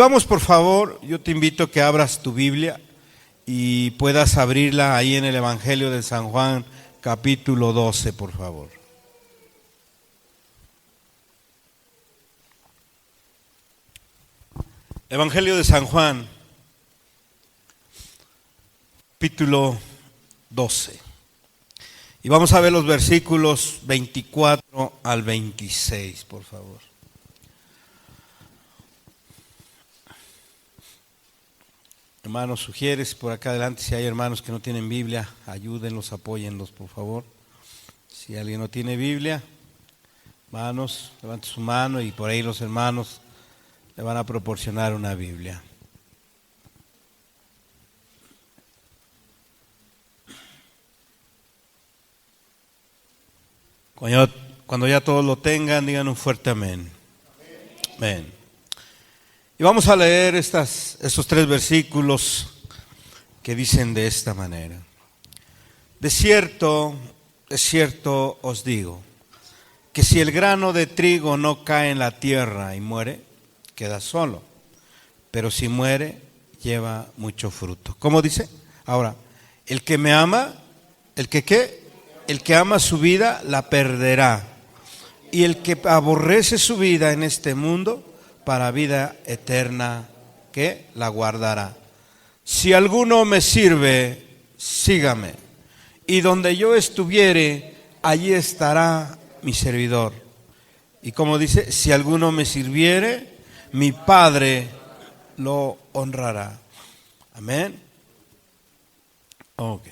vamos, por favor, yo te invito a que abras tu Biblia y puedas abrirla ahí en el Evangelio de San Juan, capítulo 12, por favor. Evangelio de San Juan, capítulo 12. Y vamos a ver los versículos 24 al 26, por favor. Hermanos, sugieres por acá adelante, si hay hermanos que no tienen Biblia, ayúdenlos, apóyenlos, por favor. Si alguien no tiene Biblia, hermanos, levante su mano y por ahí los hermanos le van a proporcionar una Biblia. Cuando ya todos lo tengan, digan un fuerte amén. Amén. Y vamos a leer estos 3 versículos que dicen de esta manera. De cierto os digo, que si el grano de trigo no cae en la tierra y muere, queda solo. Pero si muere, lleva mucho fruto. ¿Cómo dice? Ahora, el que me ama, ¿el que qué? El que ama su vida, la perderá. Y el que aborrece su vida en este mundo, para vida eterna, que la guardará. Si alguno me sirve, sígame. Y donde yo estuviere, allí estará mi servidor. Y como dice, si alguno me sirviere, mi Padre lo honrará. Amén. Ok.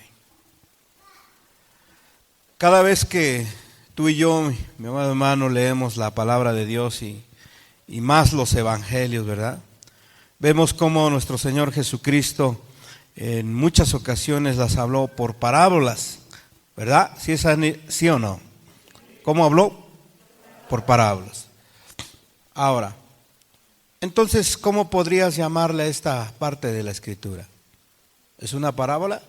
Cada vez que tú y yo, mi amado hermano, leemos la palabra de Dios y más los evangelios, ¿verdad? Vemos cómo nuestro Señor Jesucristo en muchas ocasiones las habló por parábolas, ¿verdad? ¿Sí o no? ¿Cómo habló? Por parábolas. Ahora, entonces, ¿cómo podrías llamarle a esta parte de la Escritura? ¿Es una parábola?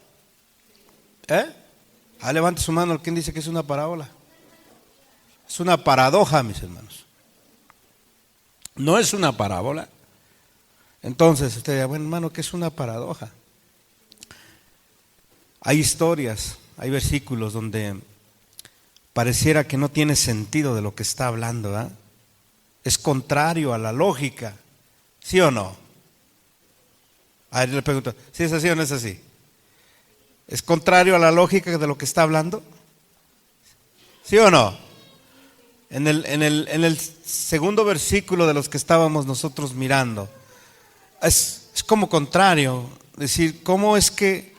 Levante su mano, ¿quién dice que es una parábola? Es una paradoja, mis hermanos. No es una parábola. Entonces usted dirá, bueno, hermano, ¿qué es una paradoja? Hay historias, hay versículos donde pareciera que no tiene sentido de lo que está hablando, ¿verdad? Es contrario a la lógica, ¿sí o no? A ver, le pregunto, ¿sí es así o no es así? ¿Es contrario a la lógica de lo que está hablando? ¿Sí o no? En el segundo versículo de los que estábamos nosotros mirando, es como contrario, decir, ¿cómo es que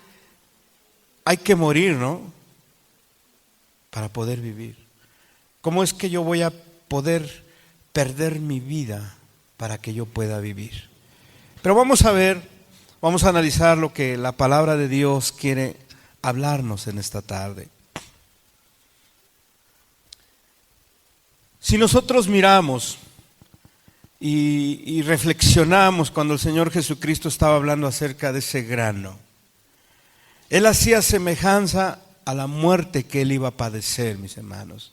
hay que morir, no? Para poder vivir. ¿Cómo es que yo voy a poder perder mi vida para que yo pueda vivir? Pero vamos a ver, vamos a analizar lo que la palabra de Dios quiere hablarnos en esta tarde. Si nosotros miramos y reflexionamos cuando el Señor Jesucristo estaba hablando acerca de ese grano, Él hacía semejanza a la muerte que Él iba a padecer, mis hermanos.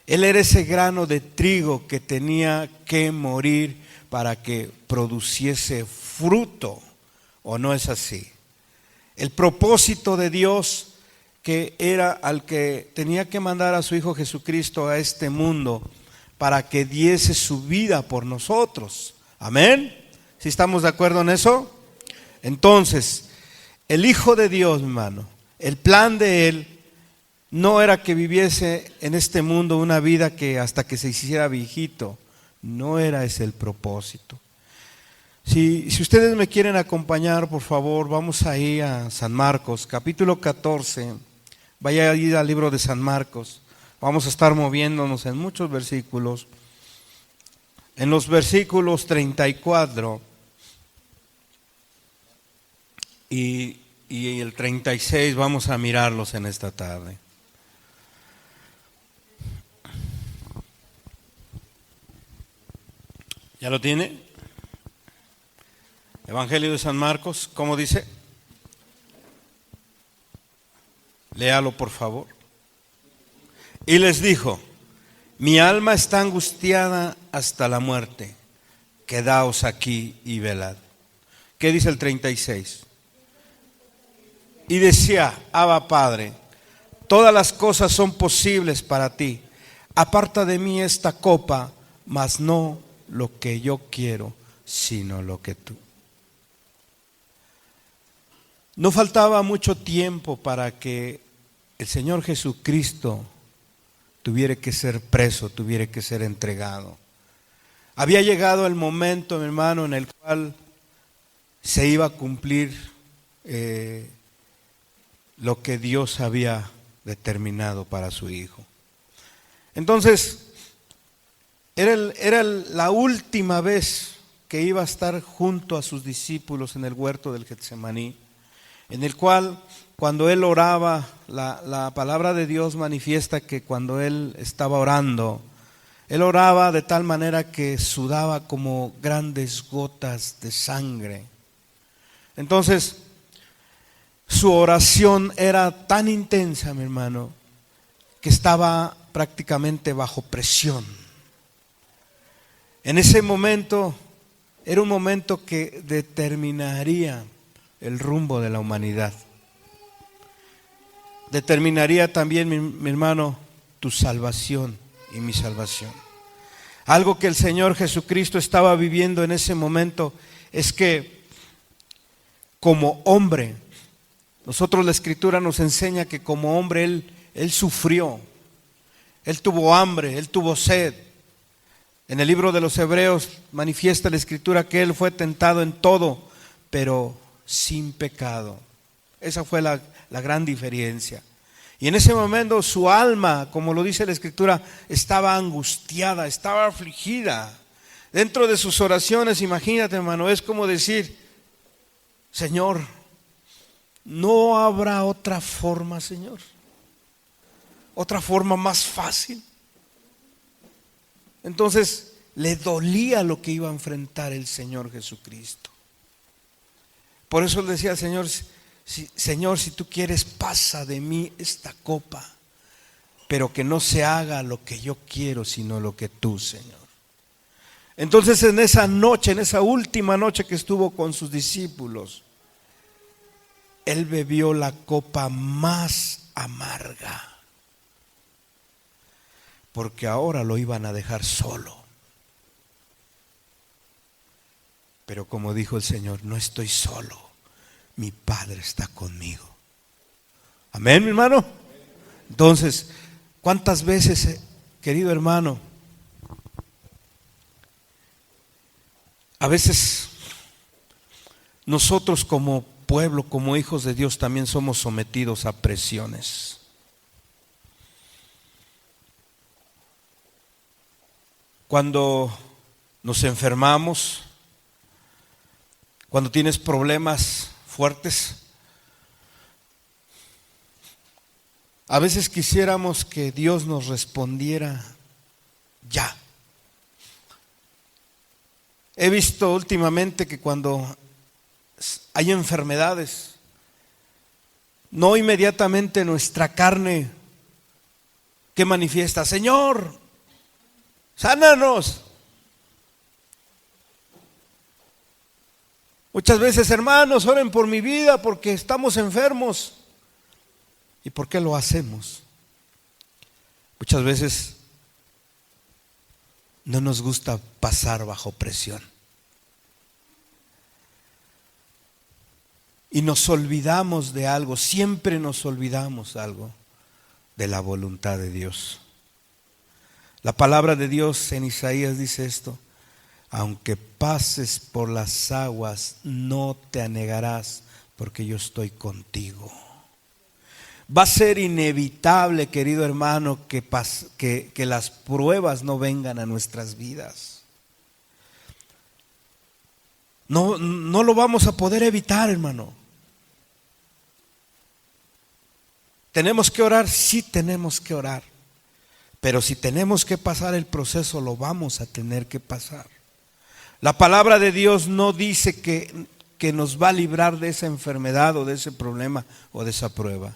Él era ese grano de trigo que tenía que morir para que produciese fruto, ¿o no es así? El propósito de Dios, que era al que tenía que mandar a su Hijo Jesucristo a este mundo para que diese su vida por nosotros. Amén. ¿Sí estamos de acuerdo en eso? Entonces, el Hijo de Dios, hermano, el plan de Él no era que viviese en este mundo una vida que hasta que se hiciera viejito. No era ese el propósito. Si ustedes me quieren acompañar, por favor, vamos ahí a San Marcos, capítulo 14. Vaya ahí al libro de San Marcos. Vamos a estar moviéndonos en muchos versículos. En los versículos 34 y el 36 vamos a mirarlos en esta tarde. ¿Ya lo tiene? Evangelio de San Marcos, ¿cómo dice? Léalo, por favor. Y les dijo: mi alma está angustiada hasta la muerte. quedaos aquí y velad. ¿Qué dice el 36? Y decía, Abba Padre, todas las cosas son posibles para ti. Aparta de mí esta copa, mas no lo que yo quiero, sino lo que tú. No faltaba mucho tiempo para que el Señor Jesucristo tuviera que ser preso, tuviera que ser entregado. Había llegado el momento, mi hermano, en el cual se iba a cumplir lo que Dios había determinado para su Hijo. Entonces, era la última vez que iba a estar junto a sus discípulos en el huerto del Getsemaní, en el cual cuando él oraba, la palabra de Dios manifiesta que cuando él estaba orando, él oraba de tal manera que sudaba como grandes gotas de sangre. Entonces, su oración era tan intensa, mi hermano, que estaba prácticamente bajo presión. En ese momento, era un momento que determinaría el rumbo de la humanidad. Determinaría también, mi hermano, tu salvación y mi salvación. Algo que el Señor Jesucristo estaba viviendo en ese momento es que como hombre, nosotros la Escritura nos enseña que como hombre Él sufrió, Él tuvo hambre, Él tuvo sed. En el libro de los Hebreos manifiesta la Escritura que Él fue tentado en todo, pero sin pecado. Esa fue la gran diferencia. Y en ese momento su alma, como lo dice la Escritura, estaba angustiada, estaba afligida. Dentro de sus oraciones, imagínate, hermano, es como decir, Señor, ¿no habrá otra forma, Señor? ¿Otra forma más fácil? Entonces, le dolía lo que iba a enfrentar el Señor Jesucristo. Por eso le decía al Señor, Señor, si tú quieres, pasa de mí esta copa, pero que no se haga lo que yo quiero, sino lo que tú, Señor. Entonces en esa noche, en esa última noche que estuvo con sus discípulos, Él bebió la copa más amarga, porque ahora lo iban a dejar solo. Pero como dijo el Señor, no estoy solo, mi Padre está conmigo. Amén, mi hermano. Entonces, ¿cuántas veces, querido hermano, a veces nosotros como pueblo, como hijos de Dios, también somos sometidos a presiones? Cuando nos enfermamos, cuando tienes problemas fuertes, a veces quisiéramos que Dios nos respondiera ya. He visto últimamente que cuando hay enfermedades, no inmediatamente nuestra carne que manifiesta, Señor, sánanos. Muchas veces, hermanos, oren por mi vida porque estamos enfermos. ¿Y por qué lo hacemos? Muchas veces no nos gusta pasar bajo presión. Y nos olvidamos de algo, siempre nos olvidamos algo, de la voluntad de Dios. La palabra de Dios en Isaías dice esto: aunque pases por las aguas, no te anegarás, porque yo estoy contigo. Va a ser inevitable, querido hermano, que las pruebas no vengan a nuestras vidas. No lo vamos a poder evitar, hermano. ¿Tenemos que orar? Sí, tenemos que orar. Pero si tenemos que pasar el proceso, lo vamos a tener que pasar. La palabra de Dios no dice que nos va a librar de esa enfermedad o de ese problema o de esa prueba.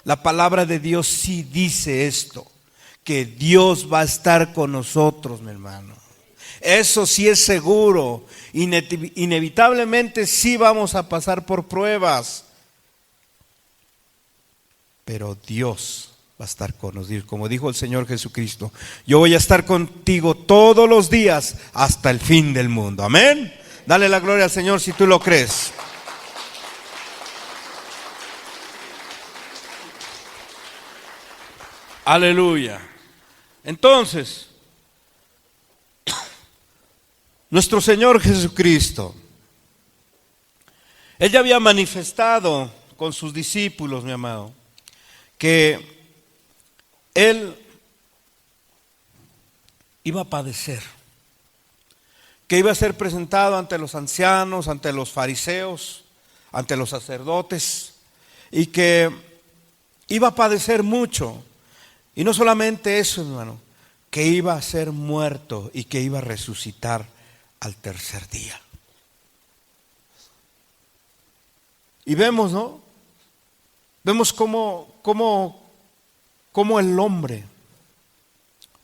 La palabra de Dios sí dice esto, que Dios va a estar con nosotros, mi hermano. Eso sí es seguro. Inevitablemente sí vamos a pasar por pruebas. Pero Dios va a estar con nosotros. Como dijo el Señor Jesucristo, yo voy a estar contigo todos los días hasta el fin del mundo. Amén. Dale la gloria al Señor si tú lo crees. Aleluya. Entonces, nuestro Señor Jesucristo, Él ya había manifestado con sus discípulos, mi amado, que Él iba a padecer, que iba a ser presentado ante los ancianos, ante los fariseos, ante los sacerdotes, y que iba a padecer mucho. Y no solamente eso, hermano, que iba a ser muerto y que iba a resucitar al tercer día. Y vemos, ¿no? Vemos cómo el hombre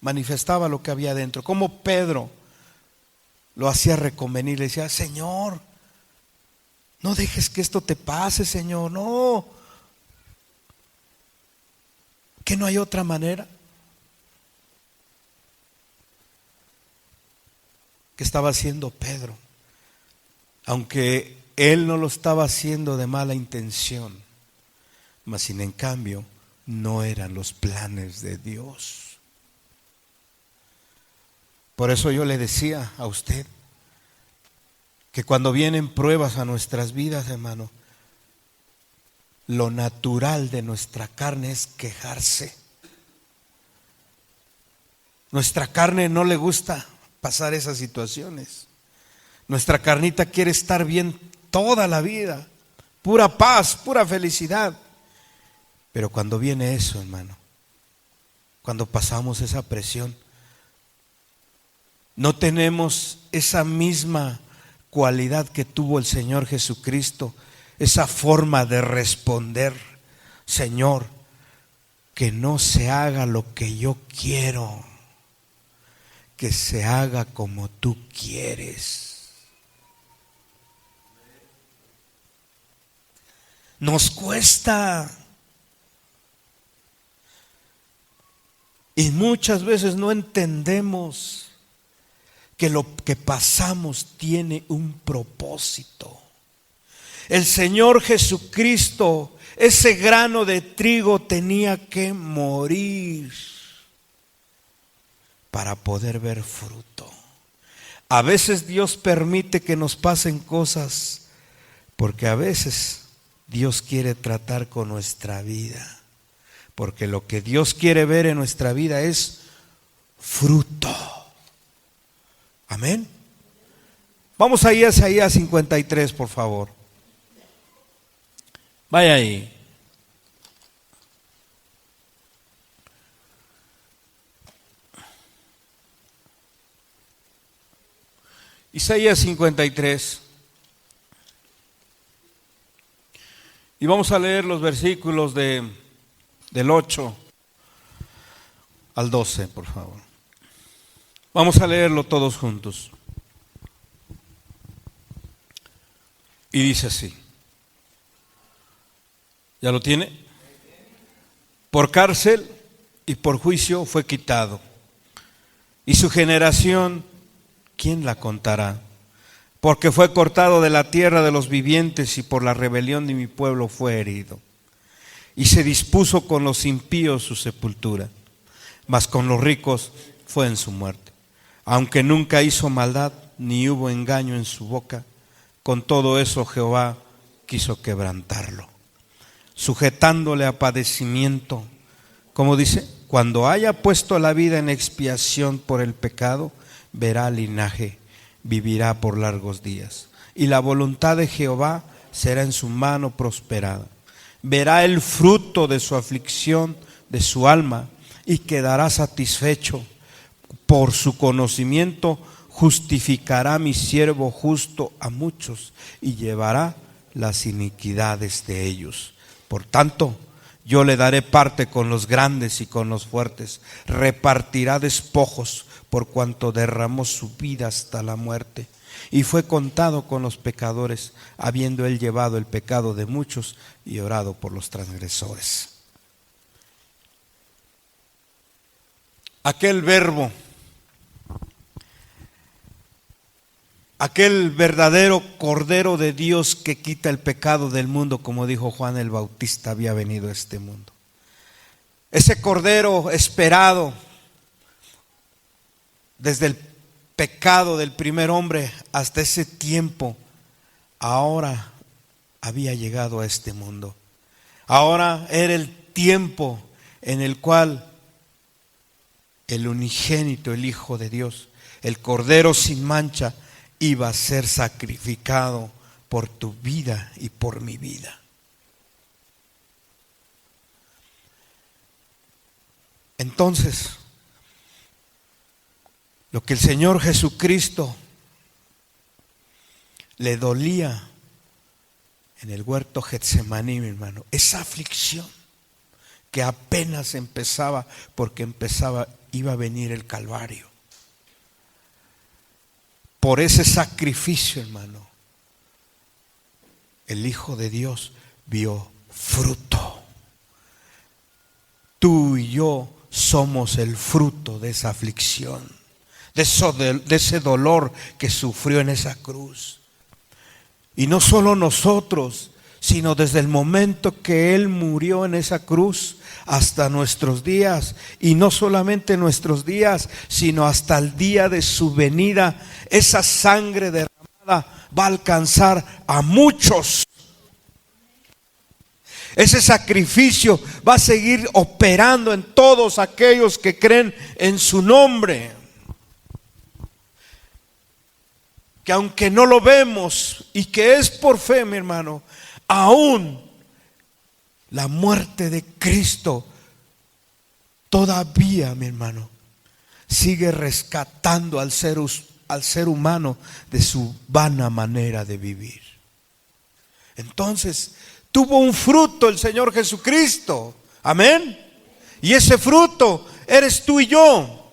manifestaba lo que había dentro, cómo Pedro lo hacía reconvenir, le decía: Señor, no dejes que esto te pase, Señor, no. ¿Que no hay otra manera? ¿Qué estaba haciendo Pedro? Aunque él no lo estaba haciendo de mala intención, mas sin en cambio no eran los planes de Dios. Por eso yo le decía a usted que cuando vienen pruebas a nuestras vidas, hermano, lo natural de nuestra carne es quejarse. Nuestra carne no le gusta pasar esas situaciones. Nuestra carnita quiere estar bien toda la vida, pura paz, pura felicidad. Pero cuando viene eso, hermano, cuando pasamos esa presión, no tenemos esa misma cualidad que tuvo el Señor Jesucristo, esa forma de responder: Señor, que no se haga lo que yo quiero, que se haga como tú quieres. Nos cuesta. Y muchas veces no entendemos que lo que pasamos tiene un propósito. El Señor Jesucristo, ese grano de trigo tenía que morir para poder ver fruto. A veces Dios permite que nos pasen cosas porque a veces Dios quiere tratar con nuestra vida. Porque lo que Dios quiere ver en nuestra vida es fruto. Amén. Vamos ahí a Isaías 53, por favor. Vaya ahí. Isaías 53. Y vamos a leer los versículos del 8 al 12, por favor. Vamos a leerlo todos juntos. Y dice así. ¿Ya lo tiene? Por cárcel y por juicio fue quitado. Y su generación, ¿quién la contará? Porque fue cortado de la tierra de los vivientes y por la rebelión de mi pueblo fue herido. Y se dispuso con los impíos su sepultura, mas con los ricos fue en su muerte. Aunque nunca hizo maldad, ni hubo engaño en su boca, con todo eso Jehová quiso quebrantarlo, sujetándole a padecimiento. Como dice, cuando haya puesto la vida en expiación por el pecado, verá linaje, vivirá por largos días. Y la voluntad de Jehová será en su mano prosperada. Verá el fruto de su aflicción, de su alma, y quedará satisfecho. Por su conocimiento justificará mi siervo justo a muchos y llevará las iniquidades de ellos. Por tanto, Yo le daré parte con los grandes y con los fuertes. Repartirá despojos por cuanto derramó su vida hasta la muerte. Y fue contado con los pecadores, habiendo él llevado el pecado de muchos y orado por los transgresores. Aquel verbo, aquel verdadero Cordero de Dios que quita el pecado del mundo, como dijo Juan el Bautista, había venido a este mundo. Ese Cordero esperado desde el pecado del primer hombre hasta ese tiempo, ahora había llegado a este mundo. Ahora era el tiempo en el cual el unigénito, el Hijo de Dios, el Cordero sin mancha, iba a ser sacrificado por tu vida y por mi vida. Entonces, lo que el Señor Jesucristo le dolía en el huerto Getsemaní, mi hermano, esa aflicción que apenas empezaba, porque iba a venir el Calvario. Por ese sacrificio, hermano, el Hijo de Dios vio fruto. Tú y yo somos el fruto de esa aflicción, de ese dolor que sufrió en esa cruz. Y no solo nosotros, sino desde el momento que Él murió en esa cruz hasta nuestros días, y no solamente nuestros días, sino hasta el día de su venida, esa sangre derramada va a alcanzar a muchos. Ese sacrificio va a seguir operando en todos aquellos que creen en su nombre. Que aunque no lo vemos y que es por fe, mi hermano, aún la muerte de Cristo todavía, mi hermano, sigue rescatando al ser humano de su vana manera de vivir. Entonces, tuvo un fruto el Señor Jesucristo. Amén. Y ese fruto eres tú y yo.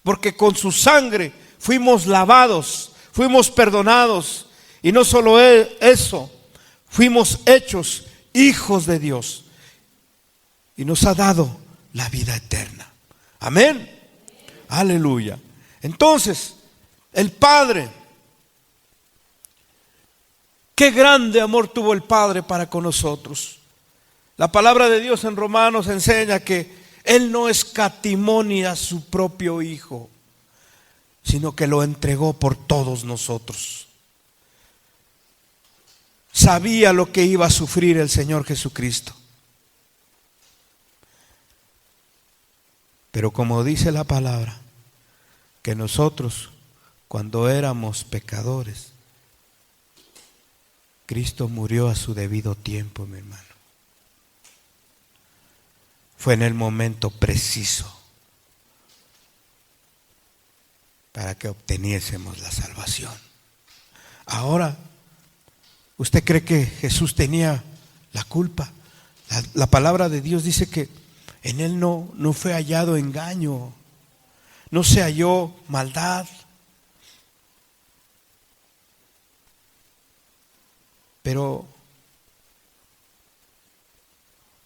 Porque con su sangre fuimos lavados, fuimos perdonados. Y no solo eso, fuimos hechos hijos de Dios. Y nos ha dado la vida eterna. Amén. Aleluya. Entonces, el Padre, qué grande amor tuvo el Padre para con nosotros. La palabra de Dios en Romanos enseña que Él no escatimó ni a su propio Hijo, sino que lo entregó por todos nosotros. Sabía lo que iba a sufrir el Señor Jesucristo. Pero como dice la palabra, que nosotros, cuando éramos pecadores, Cristo murió a su debido tiempo, mi hermano. Fue en el momento preciso para que obteniésemos la salvación. Ahora, ¿usted cree que Jesús tenía la culpa? La palabra de Dios dice que en Él no fue hallado engaño, no se halló maldad. Pero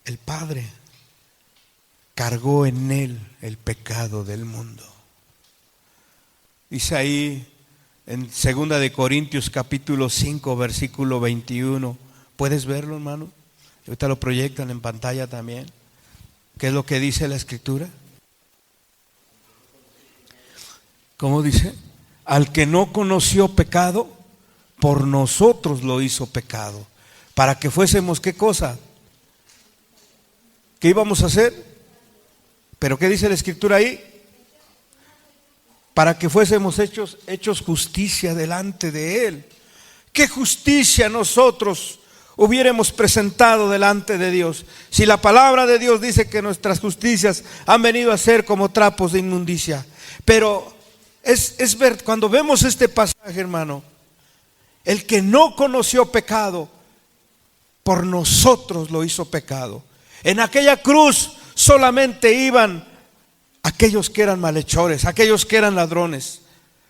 el Padre cargó en Él el pecado del mundo. Dice ahí en 2 de Corintios capítulo 5 versículo 21. ¿Puedes verlo, hermano? Ahorita lo proyectan en pantalla también. ¿Qué es lo que dice la Escritura? ¿Cómo dice? Al que no conoció pecado, por nosotros lo hizo pecado, para que fuésemos, ¿qué cosa? ¿Qué íbamos a hacer? ¿Pero qué dice la Escritura ahí? Para que fuésemos hechos justicia delante de Él. ¿Qué justicia nosotros hubiéramos presentado delante de Dios? Si la palabra de Dios dice que nuestras justicias han venido a ser como trapos de inmundicia. Pero es ver, cuando vemos este pasaje, hermano, el que no conoció pecado, por nosotros lo hizo pecado. En aquella cruz solamente iban aquellos que eran malhechores, aquellos que eran ladrones,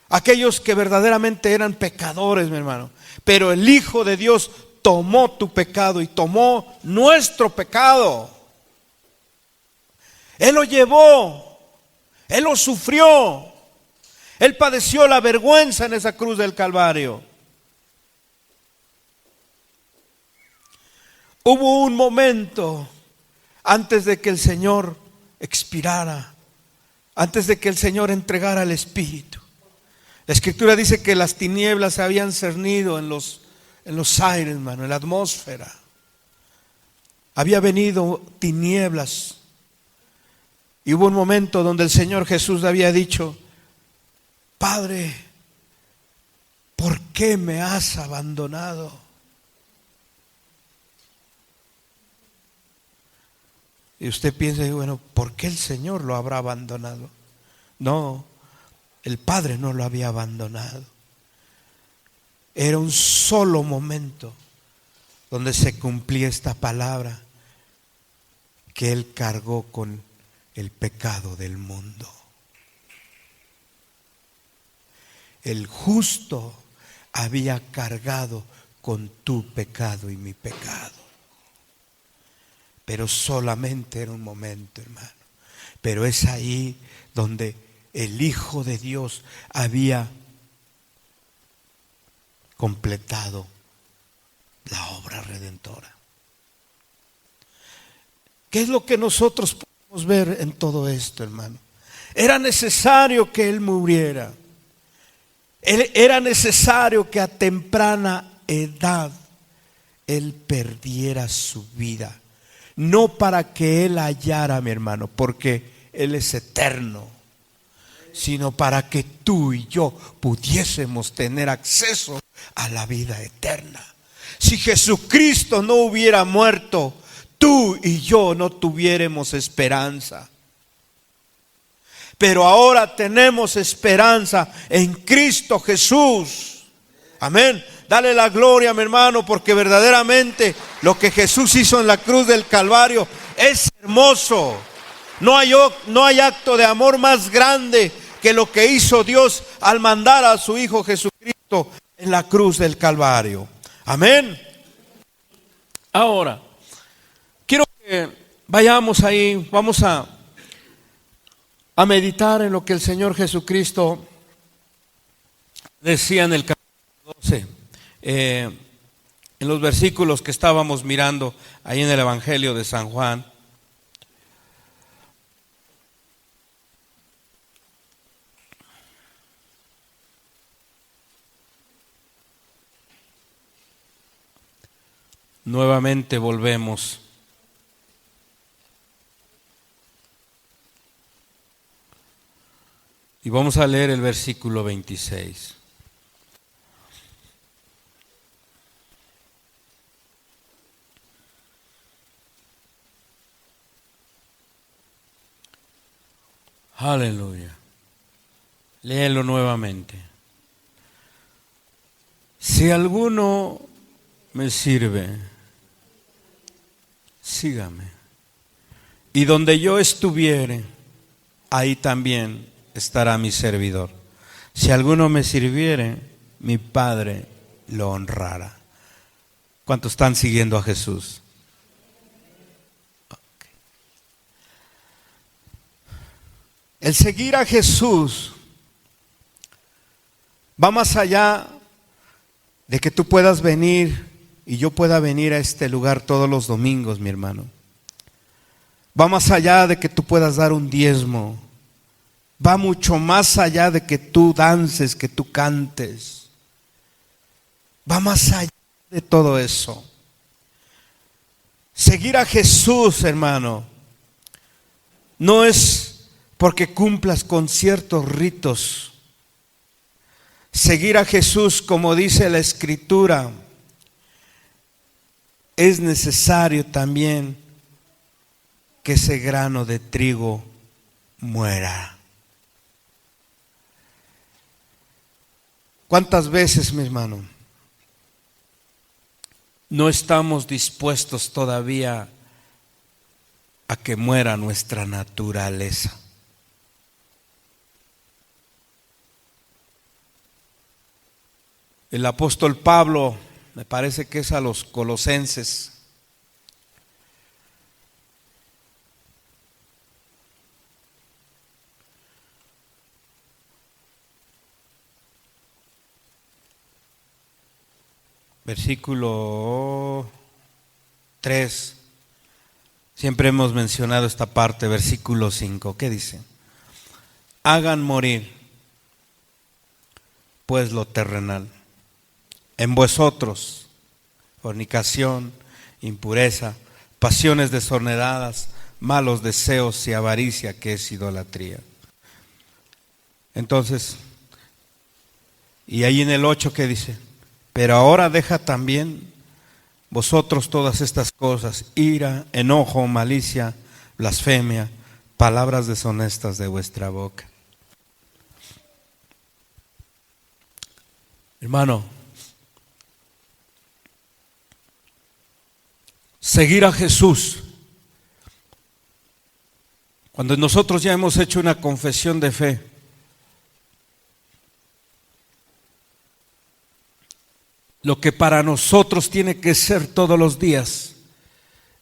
aquellos que verdaderamente eran pecadores, mi hermano. Pero el Hijo de Dios tomó tu pecado y tomó nuestro pecado. Él lo llevó, Él lo sufrió, Él padeció la vergüenza en esa cruz del Calvario. Hubo un momento antes de que el Señor expirara, antes de que el Señor entregara el Espíritu. La Escritura dice que las tinieblas se habían cernido en los aires, hermano, en la atmósfera. Había venido tinieblas. Y hubo un momento donde el Señor Jesús había dicho: Padre, ¿por qué me has abandonado? Y usted piensa, bueno, ¿por qué el Señor lo habrá abandonado? No, el Padre no lo había abandonado. Era un solo momento donde se cumplía esta palabra, que Él cargó con el pecado del mundo. El justo había cargado con tu pecado y mi pecado. Pero solamente era un momento, hermano. Pero es ahí donde el Hijo de Dios había completado la obra redentora. ¿Qué es lo que nosotros podemos ver en todo esto, hermano? Era necesario que Él muriera. Era necesario que a temprana edad Él perdiera su vida. No para que Él hallara, mi hermano, porque Él es eterno, sino para que tú y yo pudiésemos tener acceso a la vida eterna. Si Jesucristo no hubiera muerto, tú y yo no tuviéramos esperanza. Pero ahora tenemos esperanza en Cristo Jesús. Amén. Dale la gloria, mi hermano, porque verdaderamente lo que Jesús hizo en la cruz del Calvario es hermoso. No hay acto de amor más grande que lo que hizo Dios al mandar a su Hijo Jesucristo en la cruz del Calvario. Amén. Ahora, quiero que vayamos ahí, vamos a meditar en lo que el Señor Jesucristo decía en el capítulo 12. En los versículos que estábamos mirando ahí en el Evangelio de San Juan. Nuevamente volvemos. Y vamos a leer el versículo 26. Aleluya. Léelo nuevamente. Si alguno me sirve, sígame. Y donde yo estuviere, ahí también estará mi servidor. Si alguno me sirviere, mi Padre lo honrará. ¿Cuántos están siguiendo a Jesús? El seguir a Jesús va más allá de que tú puedas venir y yo pueda venir a este lugar todos los domingos, mi hermano. Va más allá de que tú puedas dar un diezmo. Va mucho más allá de que tú dances, que tú cantes. Va más allá de todo eso. Seguir a Jesús, hermano, no es porque cumplas con ciertos ritos. Seguir a Jesús, como dice la Escritura, es necesario también que ese grano de trigo muera. ¿Cuántas veces, mi hermano, no estamos dispuestos todavía a que muera nuestra naturaleza. El apóstol Pablo, me parece que es a los Colosenses, versículo 3, siempre hemos mencionado esta parte, versículo 5, ¿qué dice? Hagan morir pues lo terrenal en vosotros: fornicación, impureza, pasiones desordenadas, malos deseos y avaricia, que es idolatría. Entonces, y ahí en el 8, ¿qué dice? Pero ahora deja también vosotros todas estas cosas: ira, enojo, malicia, blasfemia, palabras deshonestas de vuestra boca. Hermano, seguir a Jesús, cuando nosotros ya hemos hecho una confesión de fe, lo que para nosotros tiene que ser todos los días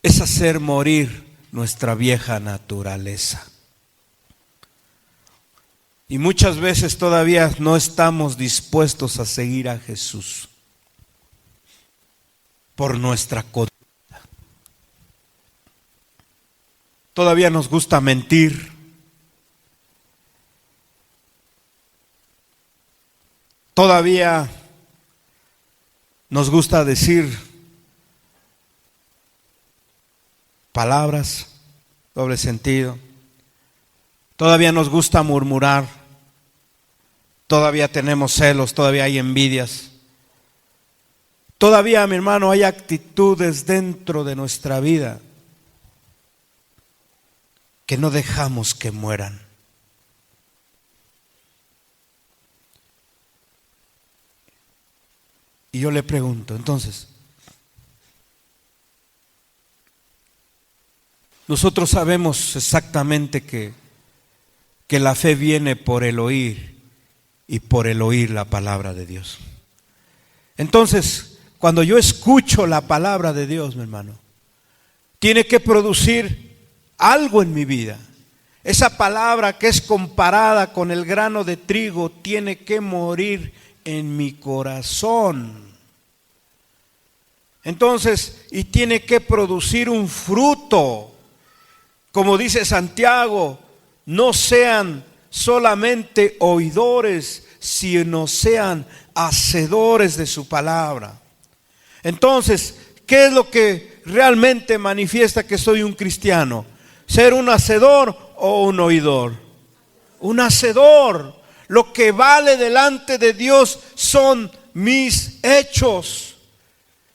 es hacer morir nuestra vieja naturaleza. Y muchas veces todavía no estamos dispuestos a seguir a Jesús por nuestra conducta. Todavía nos gusta mentir. Todavía nos gusta decir palabras doble sentido. Todavía nos gusta murmurar. Todavía tenemos celos, todavía hay envidias. Todavía, mi hermano, hay actitudes dentro de nuestra vida que no dejamos que mueran. Y yo le pregunto, entonces, nosotros sabemos exactamente que la fe viene por el oír y por el oír la palabra de Dios. Entonces, cuando yo escucho la palabra de Dios, mi hermano, tiene que producir algo en mi vida. Esa palabra que es comparada con el grano de trigo tiene que morir en mi corazón. Entonces, y tiene que producir un fruto. Como dice Santiago, no sean solamente oidores, sino sean hacedores de su palabra. Entonces, ¿qué es lo que realmente manifiesta que soy un cristiano? ¿Ser un hacedor o un oidor? Un hacedor. Lo que vale delante de Dios son mis hechos.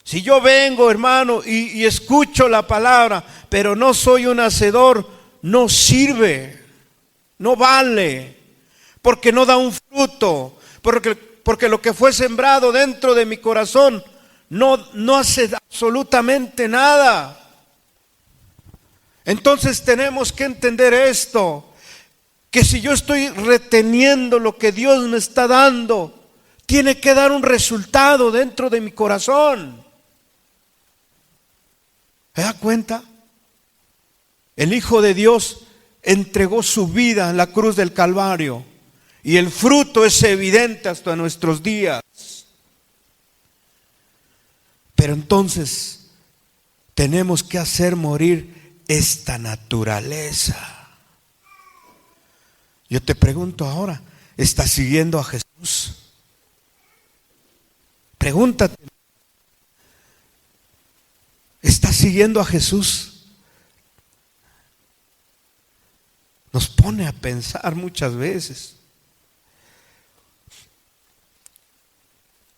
Si yo vengo, hermano, y escucho la palabra, pero no soy un hacedor, no sirve, no vale, porque no da un fruto, porque lo que fue sembrado dentro de mi corazón no hace absolutamente nada. Entonces tenemos que entender esto, que si yo estoy reteniendo lo que Dios me está dando, tiene que dar un resultado dentro de mi corazón. ¿Se da cuenta? El Hijo de Dios entregó su vida en la cruz del Calvario y el fruto es evidente hasta nuestros días. Pero entonces tenemos que hacer morir esta naturaleza. Yo te pregunto ahora, ¿estás siguiendo a Jesús? Pregúntate, ¿estás siguiendo a Jesús? Nos pone a pensar muchas veces.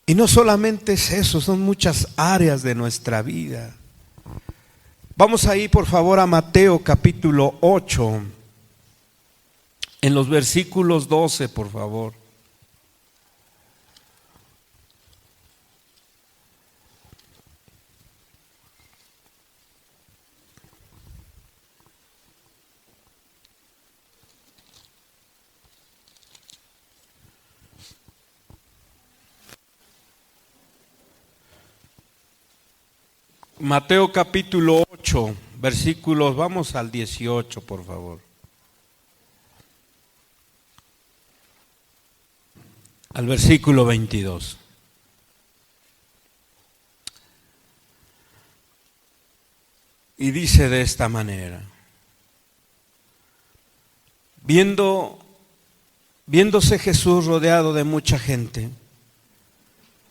Y no solamente es eso, son muchas áreas de nuestra vida. Vamos ahí por favor a Mateo capítulo 8, en los versículos 12, por favor. Mateo capítulo 8, versículos, vamos al 18, por favor. Al versículo 22. Y dice de esta manera: viéndose Jesús rodeado de mucha gente,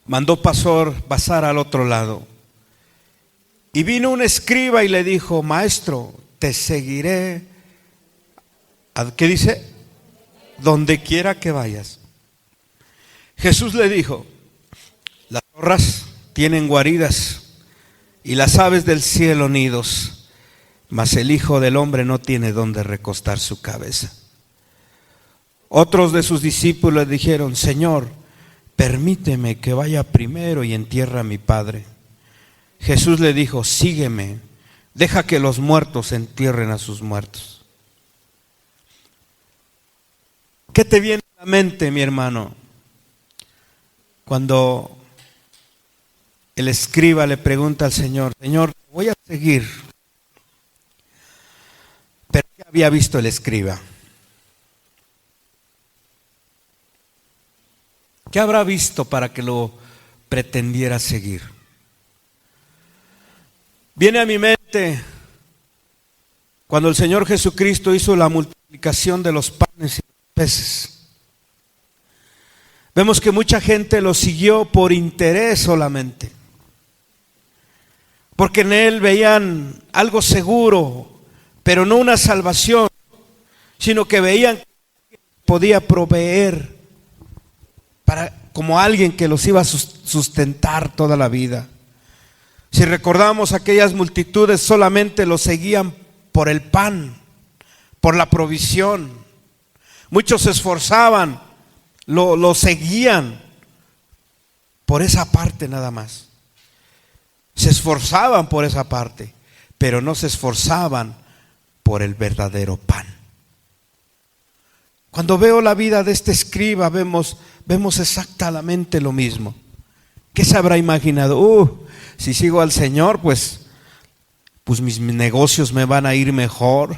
mandó pasar al otro lado. Y vino un escriba y le dijo: Maestro, te seguiré. ¿Qué dice? Donde quiera que vayas. Jesús le dijo: las zorras tienen guaridas y las aves del cielo nidos, mas el Hijo del Hombre no tiene donde recostar su cabeza. Otros de sus discípulos dijeron: Señor, permíteme que vaya primero y entierre a mi padre. Jesús le dijo: sígueme, deja que los muertos entierren a sus muertos. ¿Qué te viene a la mente, mi hermano, cuando el escriba le pregunta al Señor: Señor, te voy a seguir? ¿Pero qué había visto el escriba? ¿Qué habrá visto para que lo pretendiera seguir? Viene a mi mente cuando el Señor Jesucristo hizo la multiplicación de los panes y los peces. Vemos que mucha gente lo siguió por interés solamente, porque en Él veían algo seguro, pero no una salvación, sino que veían que podía proveer como alguien que los iba a sustentar toda la vida. Si recordamos, aquellas multitudes solamente lo seguían por el pan, por la provisión. Muchos se esforzaban, lo seguían por esa parte nada más. Se esforzaban por esa parte, pero no se esforzaban por el verdadero pan. Cuando veo la vida de este escriba, vemos exactamente lo mismo. ¿Qué se habrá imaginado? Si sigo al Señor, pues mis negocios me van a ir mejor.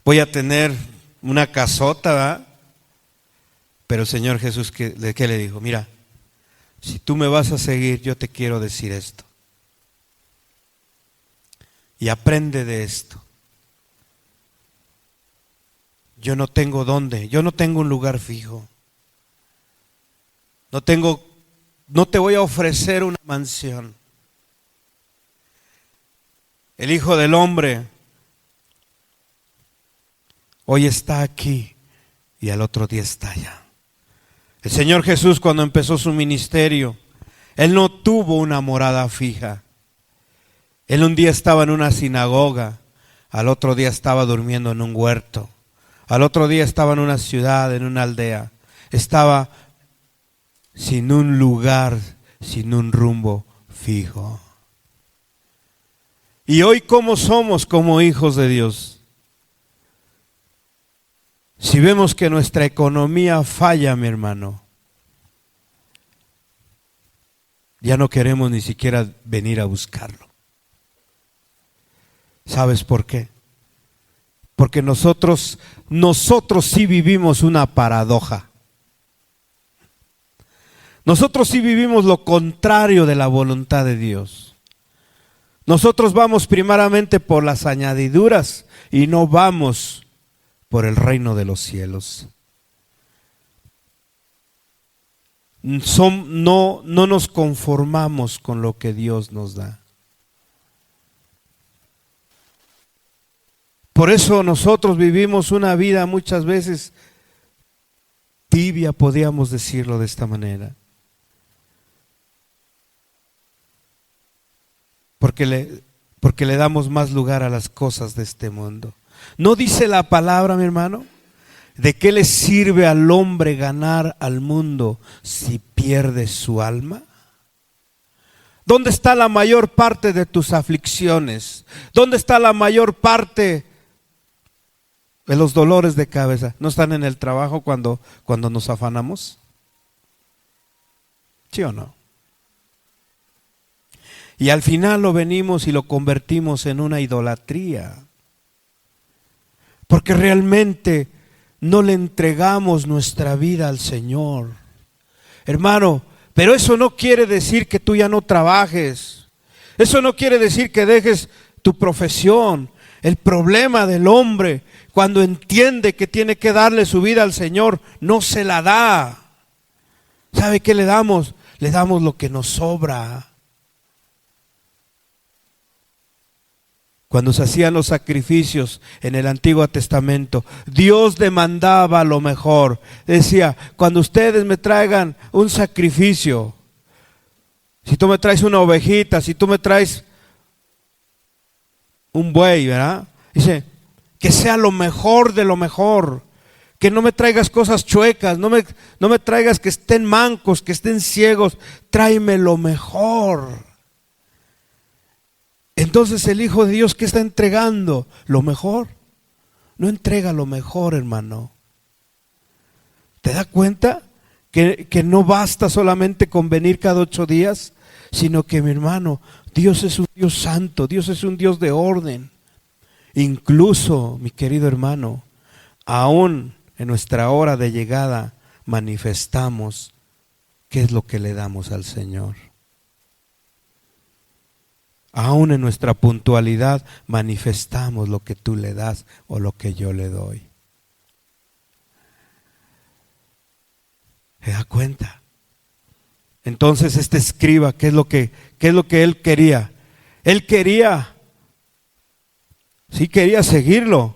Voy a tener una casota, ¿verdad? Pero el Señor Jesús, ¿qué le dijo? Mira, si tú me vas a seguir, yo te quiero decir esto. Y aprende de esto. Yo no tengo un lugar fijo. No te voy a ofrecer una mansión. El Hijo del Hombre hoy está aquí y al otro día está allá. El Señor Jesús, cuando empezó su ministerio, Él no tuvo una morada fija. Él un día estaba en una sinagoga, al otro día estaba durmiendo en un huerto, al otro día estaba en una ciudad, en una aldea. Estaba sin un lugar, sin un rumbo fijo. Y hoy, ¿cómo somos como hijos de Dios? Si vemos que nuestra economía falla, mi hermano, ya no queremos ni siquiera venir a buscarlo. ¿Sabes por qué? Porque nosotros sí vivimos una paradoja. Nosotros sí vivimos lo contrario de la voluntad de Dios. Nosotros vamos primeramente por las añadiduras y no vamos por el reino de los cielos. No nos conformamos con lo que Dios nos da. Por eso nosotros vivimos una vida muchas veces tibia, podríamos decirlo de esta manera. Porque le damos más lugar a las cosas de este mundo. ¿No dice la palabra, mi hermano? ¿De qué le sirve al hombre ganar al mundo si pierde su alma? ¿Dónde está la mayor parte de tus aflicciones? ¿Dónde está la mayor parte de los dolores de cabeza? ¿No están en el trabajo cuando nos afanamos? ¿Sí o no? Y al final lo venimos y lo convertimos en una idolatría. Porque realmente no le entregamos nuestra vida al Señor. Hermano, pero eso no quiere decir que tú ya no trabajes. Eso no quiere decir que dejes tu profesión. El problema del hombre, cuando entiende que tiene que darle su vida al Señor, no se la da. ¿Sabe qué le damos? Le damos lo que nos sobra. Cuando se hacían los sacrificios en el Antiguo Testamento, Dios demandaba lo mejor. Decía, cuando ustedes me traigan un sacrificio, si tú me traes una ovejita, si tú me traes un buey, ¿verdad? Dice, que sea lo mejor de lo mejor. Que no me traigas cosas chuecas, no me traigas que estén mancos, que estén ciegos. Tráeme lo mejor. Entonces el Hijo de Dios, ¿qué está entregando? Lo mejor. No entrega lo mejor, hermano. ¿Te das cuenta? Que no basta solamente con venir cada 8 días, sino que, mi hermano, Dios es un Dios santo, Dios es un Dios de orden. Incluso, mi querido hermano, aún en nuestra hora de llegada manifestamos qué es lo que le damos al Señor. Aún en nuestra puntualidad manifestamos lo que tú le das o lo que yo le doy. ¿Se da cuenta? Entonces este escriba, ¿qué es lo que él quería? Él quería, sí quería seguirlo,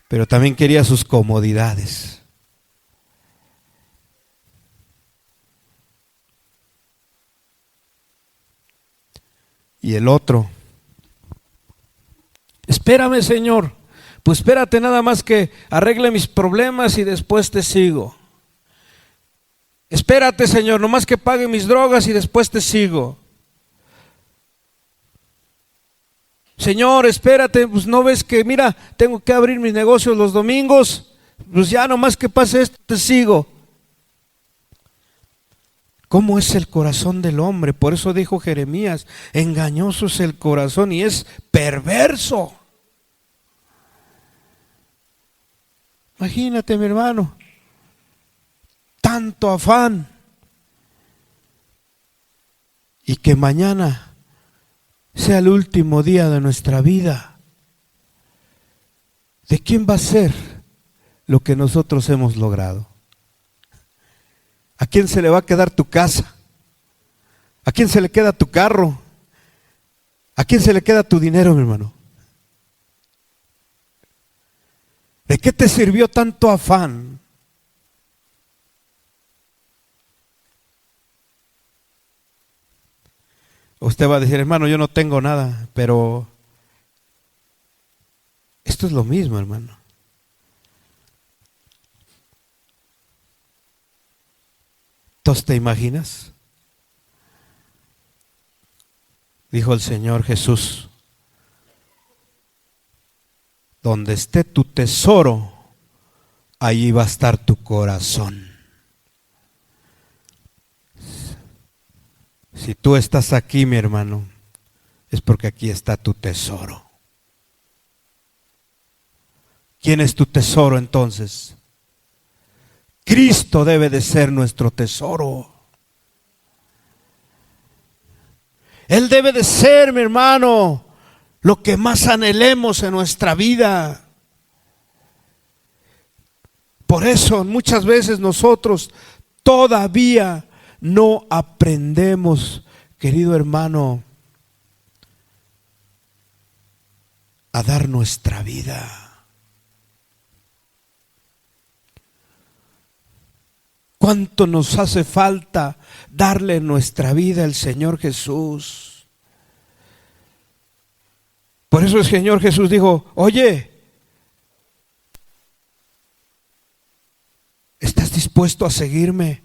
pero también quería sus comodidades. Y el otro, espérame, Señor, pues espérate nada más que arregle mis problemas y después te sigo. Espérate, Señor, nomás que pague mis drogas y después te sigo. Señor, espérate, pues no ves que, mira, tengo que abrir mis negocios los domingos, pues ya nomás que pase esto te sigo. ¿Cómo es el corazón del hombre? Por eso dijo Jeremías, engañoso es el corazón y es perverso. Imagínate, mi hermano, tanto afán y que mañana sea el último día de nuestra vida. ¿De quién va a ser lo que nosotros hemos logrado? ¿A quién se le va a quedar tu casa? ¿A quién se le queda tu carro? ¿A quién se le queda tu dinero, mi hermano? ¿De qué te sirvió tanto afán? Usted va a decir, hermano, yo no tengo nada, pero esto es lo mismo, hermano. ¿Entonces te imaginas? Dijo el Señor Jesús, donde esté tu tesoro, allí va a estar tu corazón. Si tú estás aquí, mi hermano, es porque aquí está tu tesoro. ¿Quién es tu tesoro entonces? Cristo debe de ser nuestro tesoro. Él debe de ser, mi hermano, lo que más anhelemos en nuestra vida. Por eso muchas veces nosotros todavía no aprendemos, querido hermano, a dar nuestra vida. ¿Cuánto nos hace falta darle nuestra vida al Señor Jesús? Por eso el Señor Jesús dijo, oye, ¿estás dispuesto a seguirme?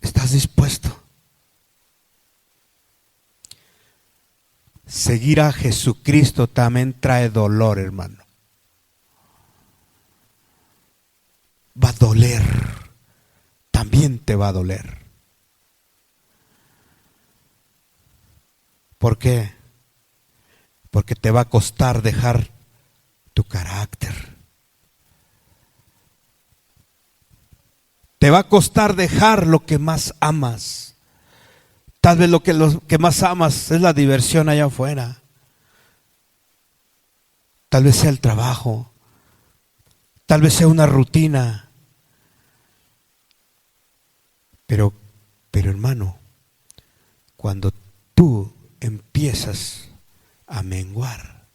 ¿Estás dispuesto? Seguir a Jesucristo también trae dolor, hermano. Va a doler te va a doler. ¿Por qué? Porque te va a costar dejar tu carácter. Te va a costar dejar lo que más amas. Tal vez lo que más amas es la diversión allá afuera. Tal vez sea el trabajo. Tal vez sea una rutina. Pero hermano, cuando tú empiezas a menguar,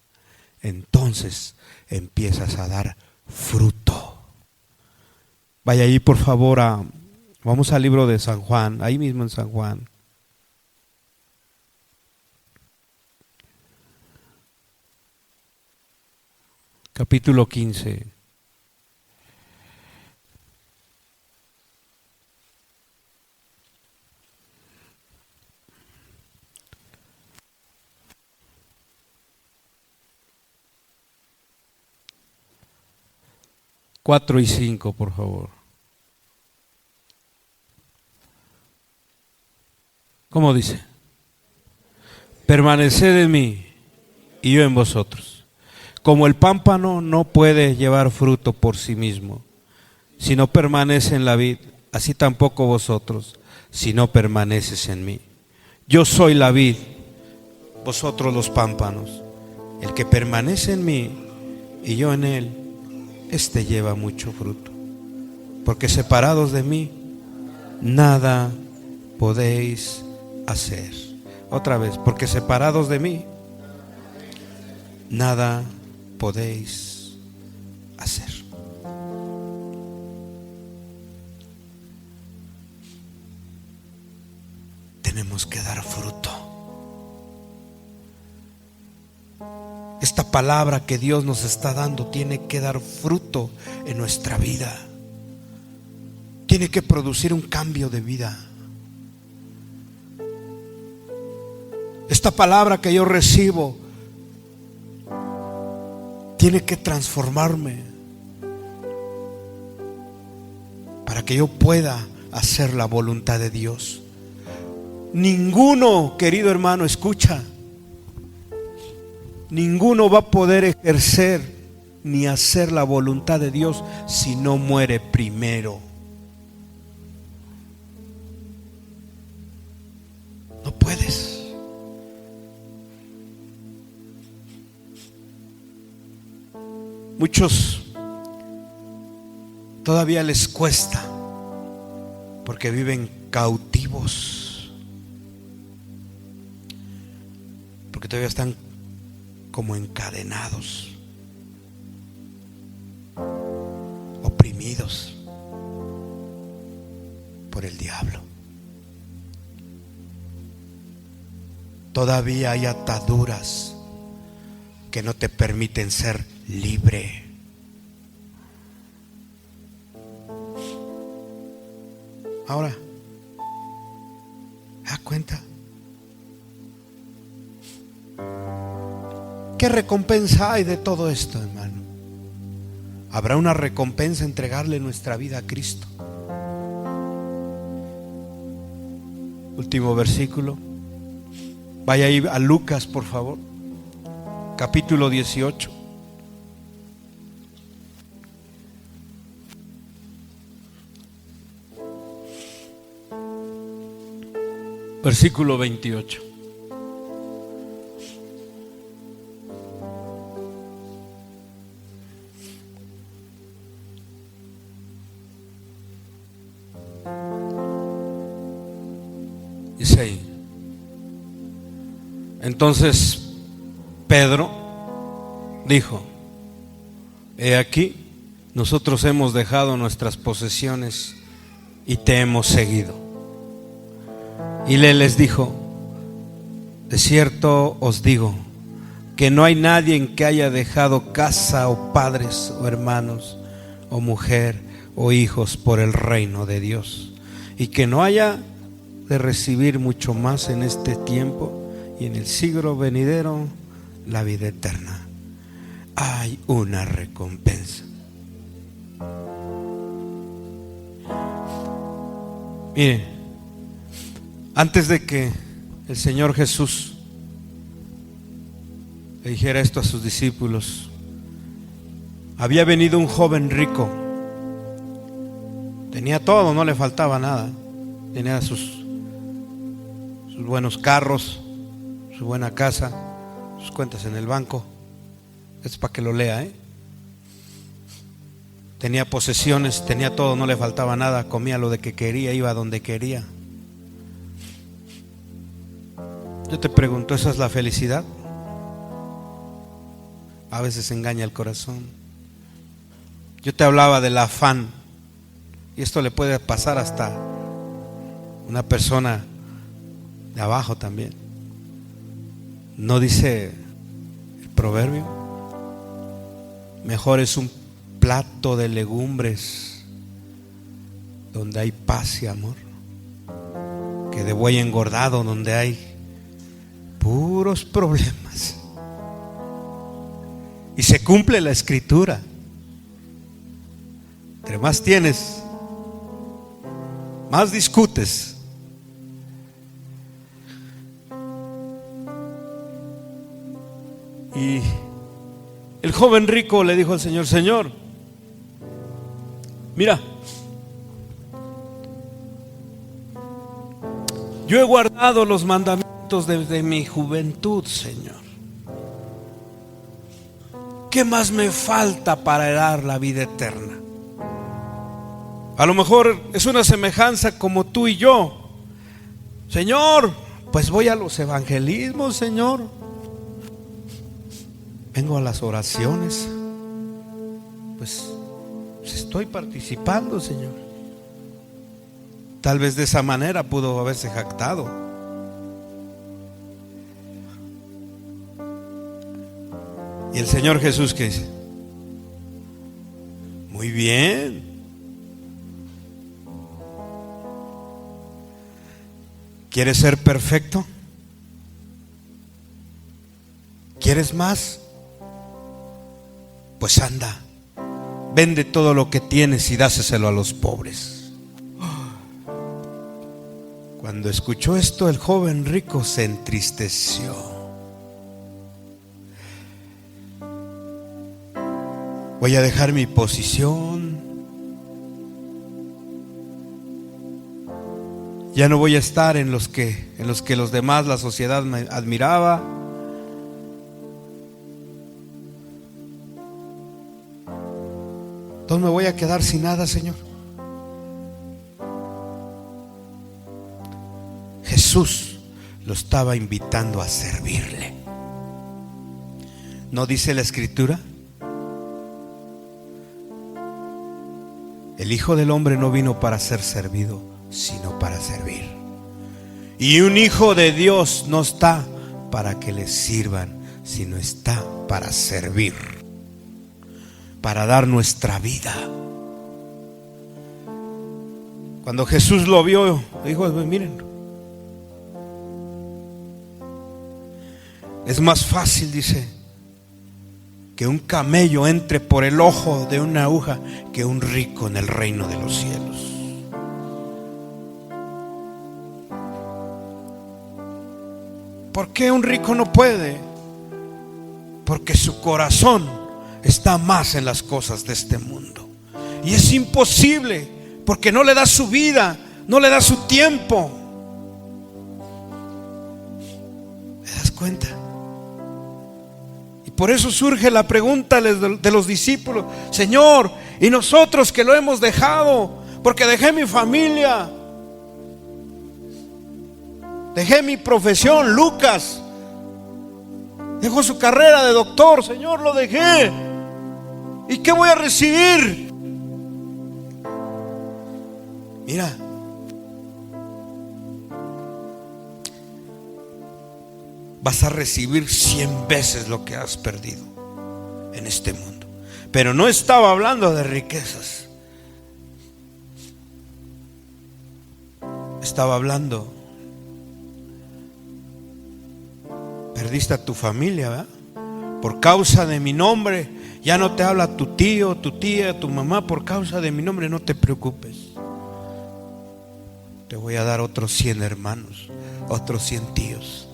entonces empiezas a dar fruto. Vaya ahí por favor vamos al libro de San Juan, ahí mismo en San Juan. Capítulo 15. Cuatro y 5, por favor. ¿Cómo dice? Permaneced en mí y yo en vosotros. Como el pámpano no puede llevar fruto por sí mismo, si no permanece en la vid, así tampoco vosotros, si no permaneces en mí. Yo soy la vid, vosotros los pámpanos. El que permanece en mí y yo en él, este lleva mucho fruto. Porque separados de mí, nada podéis hacer. Otra vez, porque separados de mí, nada podéis hacer. Tenemos que dar fruto. Esta palabra que Dios nos está dando tiene que dar fruto en nuestra vida. Tiene que producir un cambio de vida. Esta palabra que yo recibo tiene que transformarme para que yo pueda hacer la voluntad de Dios. Ninguno, querido hermano, escucha, ninguno va a poder ejercer ni hacer la voluntad de Dios si no muere primero. No puedes. Muchos todavía les cuesta porque viven cautivos, porque todavía están como encadenados, oprimidos por el diablo. Todavía hay ataduras que no te permiten ser libre. Ahora, ¿da cuenta? ¿Qué recompensa hay de todo esto, hermano? ¿Habrá una recompensa entregarle nuestra vida a Cristo? Último versículo. Vaya ahí a Lucas, por favor. Capítulo 18. Versículo 28. Dice ahí. Entonces Pedro dijo: he aquí, nosotros hemos dejado nuestras posesiones y te hemos seguido. Y él les dijo: de cierto os digo que no hay nadie en que haya dejado casa o padres o hermanos o mujer o hijos por el reino de Dios, y que no haya de recibir mucho más en este tiempo y en el siglo venidero la vida eterna. Hay una recompensa. Mire, antes de que el Señor Jesús le dijera esto a sus discípulos, había venido un joven rico. Tenía todo, no le faltaba nada. Tenía sus buenos carros, su buena casa, sus cuentas en el banco. Es para que lo lea, ¿eh? Tenía posesiones, tenía todo, no le faltaba nada. Comía lo de que quería, iba a donde quería. Yo te pregunto, ¿esa es la felicidad? A veces engaña el corazón. Yo te hablaba del afán, y esto le puede pasar hasta una persona de abajo también. ¿No dice el proverbio? Mejor es un plato de legumbres donde hay paz y amor, que de buey engordado donde hay puros problemas. Y se cumple la escritura. Entre más tienes, más discutes. Y el joven rico le dijo al Señor: Señor, mira, yo he guardado los mandamientos desde mi juventud, Señor. ¿Qué más me falta para heredar la vida eterna? A lo mejor es una semejanza como tú y yo. Señor, pues voy a los evangelismos, Señor. Vengo a las oraciones. Pues estoy participando, Señor. Tal vez de esa manera pudo haberse jactado. Y el Señor Jesús, ¿qué dice? Muy bien. ¿Quieres ser perfecto? ¿Quieres más? Pues anda, vende todo lo que tienes y dáselo a los pobres. Cuando escuchó esto, el joven rico se entristeció. Voy a dejar mi posición. Ya no voy a estar en los que los demás, la sociedad me admiraba. Entonces me voy a quedar sin nada, Señor. Jesús lo estaba invitando a servirle. ¿No dice la Escritura? El Hijo del Hombre no vino para ser servido, sino para servir. Y un hijo de Dios no está para que le sirvan, sino está para servir, para dar nuestra vida. Cuando Jesús lo vio, dijo: miren, es más fácil, dice, que un camello entre por el ojo de una aguja que un rico en el reino de los cielos. ¿Por qué un rico no puede? Porque su corazón está más en las cosas de este mundo. Y es imposible, porque no le da su vida, no le da su tiempo. ¿Te das cuenta? Por eso surge la pregunta de los discípulos: Señor, ¿y nosotros que lo hemos dejado? Porque dejé mi familia, dejé mi profesión. Lucas dejó su carrera de doctor. Señor, lo dejé. ¿Y qué voy a recibir? Mira, vas a recibir 100 veces lo que has perdido en este mundo. Pero no estaba hablando de riquezas. Estaba hablando, perdiste a tu familia, ¿verdad? Por causa de mi nombre. Ya no te habla tu tío, tu tía, tu mamá. Por causa de mi nombre, no te preocupes. te voy a dar otros 100 hermanos, otros 100 tíos.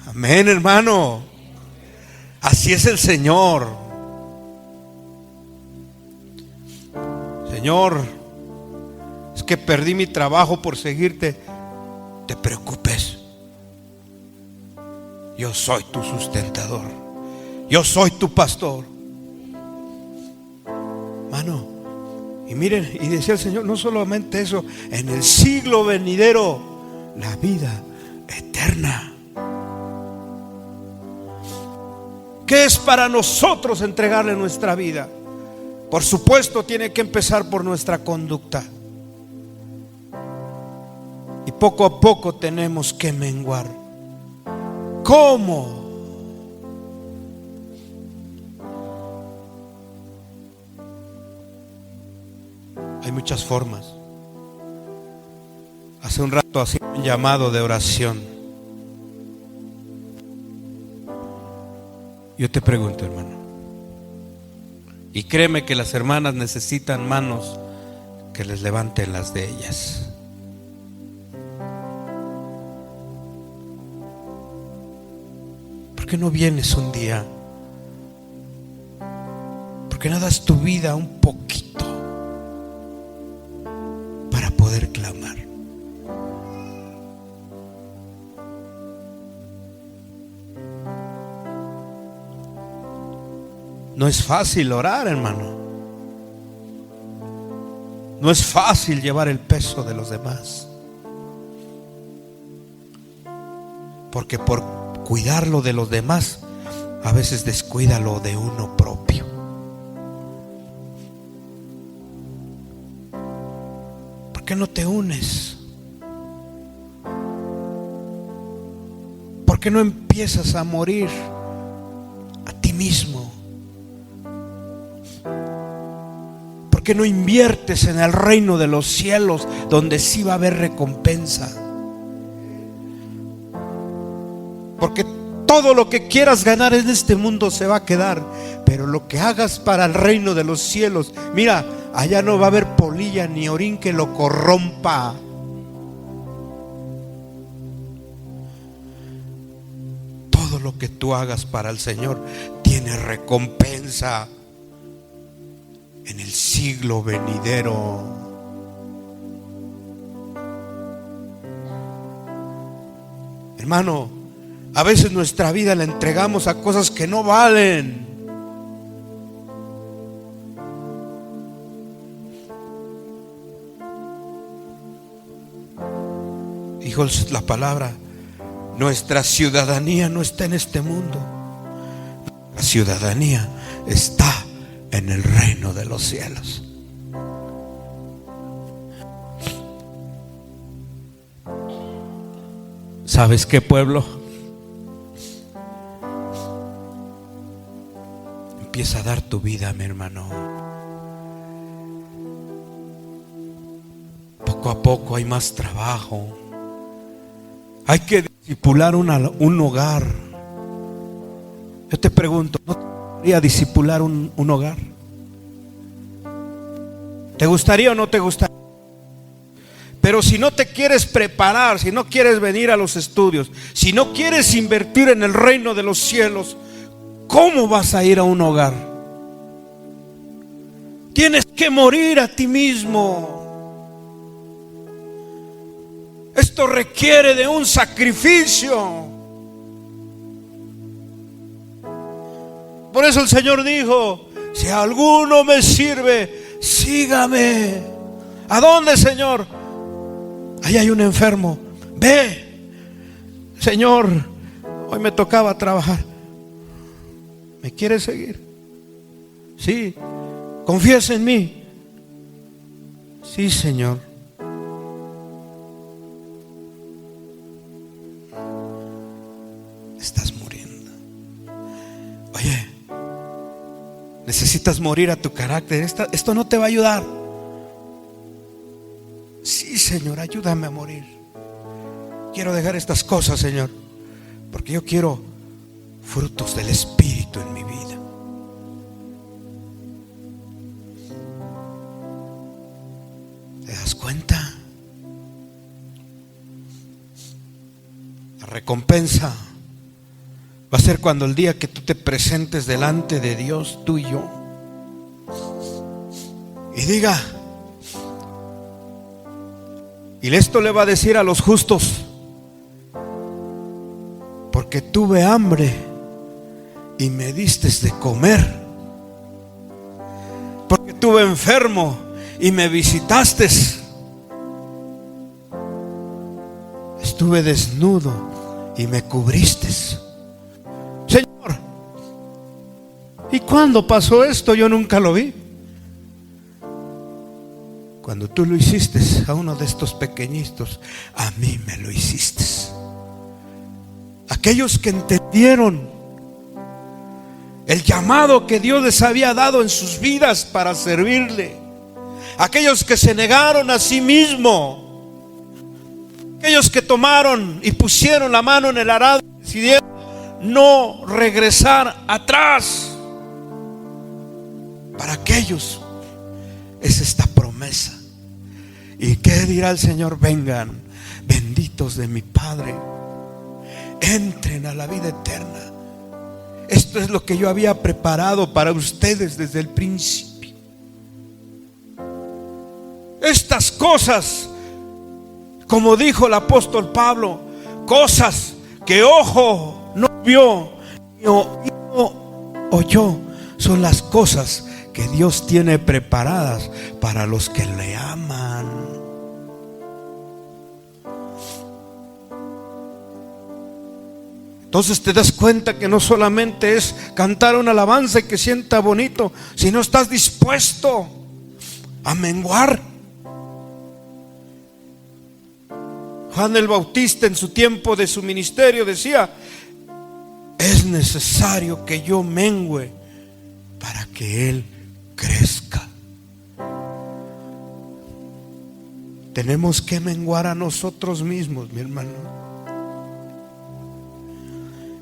Amén, hermano. Así es el Señor. Señor, es que perdí mi trabajo por seguirte. Te preocupes. Yo soy tu sustentador. Yo soy tu pastor. Hermano, y miren, y decía el Señor, no solamente eso, en el siglo venidero, la vida eterna. ¿Qué es para nosotros entregarle nuestra vida? Por supuesto, tiene que empezar por nuestra conducta. Y poco a poco tenemos que menguar. ¿Cómo? Hay muchas formas. Hace un rato hacía un llamado de oración. Yo te pregunto, hermano, y créeme que las hermanas necesitan manos que les levanten las de ellas. ¿Por qué no vienes un día? ¿Por qué no das tu vida un poquito para poder clamar? No es fácil orar, hermano. No es fácil llevar el peso de los demás. Porque por cuidar lo de los demás, a veces descuida lo de uno propio. ¿Por qué no te unes? ¿Por qué no empiezas a morir a ti mismo? ¿Por qué no inviertes en el reino de los cielos, donde sí va a haber recompensa? Porque todo lo que quieras ganar en este mundo se va a quedar, pero lo que hagas para el reino de los cielos, mira, allá no va a haber polilla ni orín que lo corrompa. Todo lo que tú hagas para el Señor tiene recompensa en el siglo venidero. Hermano, a veces nuestra vida la entregamos a cosas que no valen. Dijo la palabra, nuestra ciudadanía no está en este mundo. La ciudadanía está en el reino de los cielos. ¿Sabes qué, pueblo? Empieza a dar tu vida, mi hermano. Poco a poco hay más trabajo. Hay que discipular un hogar. Yo te pregunto, ¿no te gustaría discipular un hogar? ¿Te gustaría o no te gustaría? Pero si no te quieres preparar, si no quieres venir a los estudios, si no quieres invertir en el reino de los cielos, ¿cómo vas a ir a un hogar? Tienes que morir a ti mismo. Esto requiere de un sacrificio. Por eso el Señor dijo, si alguno me sirve, sígame. ¿A dónde, Señor? Ahí hay un enfermo. Ve, Señor, hoy me tocaba trabajar. ¿Me quieres seguir? Sí. ¿Confías en mí? Sí, Señor. Estás muriendo. Oye, necesitas morir a tu carácter. Esto no te va a ayudar. Sí, Señor, ayúdame a morir. Quiero dejar estas cosas, Señor, porque yo quiero frutos del Espíritu en mi vida. ¿Te das cuenta? La recompensa va a ser cuando el día que tú te presentes delante de Dios, tú y yo, y diga, y esto le va a decir a los justos: porque tuve hambre y me diste de comer, porque estuve enfermo y me visitaste, estuve desnudo y me cubriste. Señor, ¿y cuándo pasó esto? Yo nunca lo vi. Cuando tú lo hiciste a uno de estos pequeñitos, a mí me lo hiciste. Aquellos que entendieron el llamado que Dios les había dado en sus vidas para servirle, aquellos que se negaron a sí mismos, aquellos que tomaron y pusieron la mano en el arado y decidieron no regresar atrás. Para aquellos es esta promesa. ¿Y qué dirá el Señor? Vengan, benditos de mi Padre, entren a la vida eterna. Esto es lo que yo había preparado para ustedes desde el principio. Estas cosas, como dijo el apóstol Pablo, cosas que ojo no vio ni oído oyó, son las cosas que Dios tiene preparadas para los que le aman. Entonces te das cuenta que no solamente es cantar una alabanza y que sienta bonito, sino estás dispuesto a menguar. Juan el Bautista, en su tiempo de su ministerio, decía: es necesario que yo mengüe para que Él crezca. Tenemos que menguar a nosotros mismos, mi hermano.